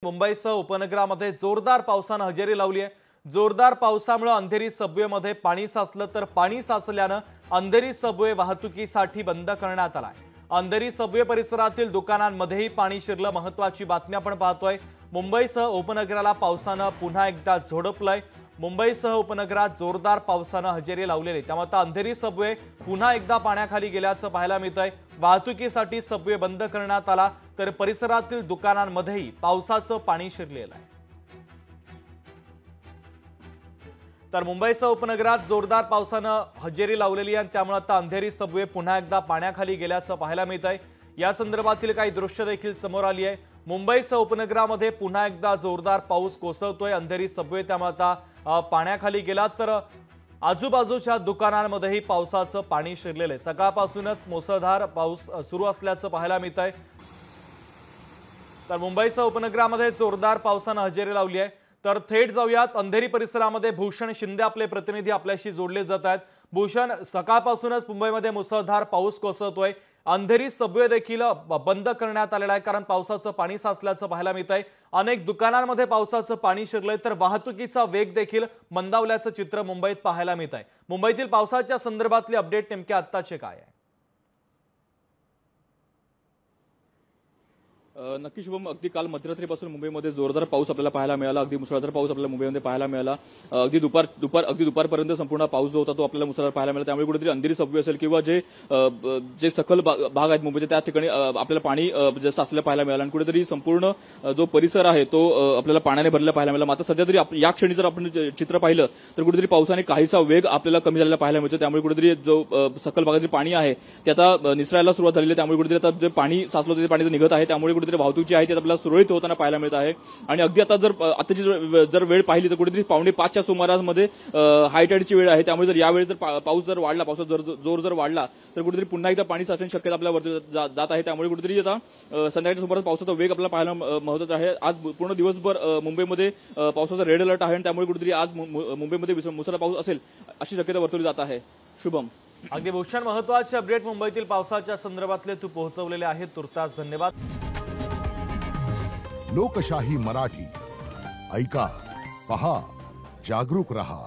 मुंबईसह उपनगरामध्ये जोरदार पावसाने हजेरी लावली आहे। जोरदार पावसामुळे अंधेरी सबवेमध्ये पाणी साचलं तर पाणी साचल्याने अंधेरी सबवे वाहतुकीसाठी बंद करण्यात आला आहे। अंधेरी सबवे परिसरातील दुकानांमध्येही पाणी शिरलं। महत्त्वाची बातमी आपण पाहतोय। मुंबईसह उपनगराला पावसाने पुन्हा एकदा झोडपलंय। मुंबईसह उपनगरात जोरदार पावसाने हजेरी लावलेली, त्यामुळे आता अंधेरी सबवे पुन्हा एकदा पाण्याखाली गेल्याचं पाहायला मिळतंय। वाहतुकीसाठी सबवे बंद करण्यात आला तर परिसरातील दुकानांमध्येही पावसाचं पाणी शिरलेलं आहे। तर मुंबईसह उपनगरात जोरदार पावसाने हजेरी लावलेली आहे, त्यामुळे आता अंधेरी सबवे पुन्हा एकदा पाण्याखाली गेल्याचं पाहायला मिळतंय। या संदर्भातील काही दृश्य देखील समोर आली आहे। मुंबईसह उपनगरामध्ये पुन्हा एकदा जोरदार पाऊस कोसळतोय। अंधेरी सबवे त्यामुळे आता पाण्याखाली गेला तर आजूबाजूच्या दुकानांमध्येही पावसाचं पाणी शिरलेलं आहे। सकाळपासूनच मुसळधार पाऊस सुरू असल्याचं पाहायला मिळतंय। तर मुंबईसह उपनगरामध्ये जोरदार पावसाने हजेरी लावली आहे। तर थेट जाऊयात अंधेरी परिसरामध्ये भूषण शिंदे आपले प्रतिनिधी आपल्याशी जोडले जात आहेत। भूषण, सकाळपासूनच मुंबईमध्ये मुसळधार पाऊस कोसळतोय। अंधेरी सबवे देखील बंद करण्यात आलेला आहे, कारण पावसाचं पाणी साचल्याचं पाहायला मिळतंय। अनेक दुकानांमध्ये पावसाचं पाणी शिरलंय तर वाहतुकीचा वेग देखील मंदावल्याचं चित्र मुंबईत पाहायला मिळतंय। मुंबईतील पावसाच्या संदर्भातले अपडेट नेमके आत्ताचे काय आहे? नक्की शुभम, अगदी काल मध्यरात्रीपासून मुंबईमध्ये जोरदार पाऊस आपल्याला पाहायला मिळाला। अगदी मुसळधार पाऊस आपल्याला मुंबईमध्ये पाहायला मिळाला। अगदी दुपारपर्यंत संपूर्ण पाऊस जो होता तो आपल्याला मुसळधार पाहायला मिळाला। त्यामुळे कुठेतरी अंधेरी सबवे असेल किंवा जे सखल भाग आहेत मुंबईचे त्या ठिकाणी आपल्याला पाणी साचलेलं पाहायला मिळालं आणि कुठेतरी संपूर्ण जो परिसर आहे तो आपल्याला पाण्याने भरलेला पाहायला मिळाला। मात्र सध्या तरी या क्षणी जर आपण चित्र पाहिलं तर कुठेतरी पावसाने काहीसा वेग आपल्याला कमी झालेला पाहायला मिळतो। त्यामुळे कुठेतरी जो सखल भागातील पाणी आहे ते आता निसरायला सुरुवात झालेली आहे। त्यामुळे कुठेतरी आता जे पाणी साचलं होतं ते पाणी निघत आहे। त्यामुळे वाहतूक जी आहे ती आपल्याला सुरळीत होताना पाहायला मिळत आहे। आणि अगदी आताची जर वेळ पाहिली तर कुठेतरी 4:45च्या सुमारामध्ये हाय टाईडची वेळ आहे। त्यामुळे जर यावेळी जर पाऊस जर वाढला, पावसाचा जोर जर वाढला तर कुठेतरी पुन्हा एकदा पाणी साचण्याची शक्यता आपल्याला जात आहे। त्यामुळे कुठेतरी आता संध्याकाळच्या सुमारास पावसाचा वेग आपल्याला पाहायला महत्त्वाचा आहे। आज पूर्ण दिवसभर मुंबईमध्ये पावसाचा रेड अलर्ट आहे, त्यामुळे कुठेतरी आज मुंबईमध्ये मुसळधार पाऊस असेल अशी शक्यता वर्तवली जात आहे। शुभम, अगदी भूषण, महत्त्वाचे अपडेट मुंबईतील पावसाच्या संदर्भातले तू पोहोचवलेले आहेत, तुर्तास धन्यवाद। लोकशाही मराठी ऐका, पहा, जागरूक रहा।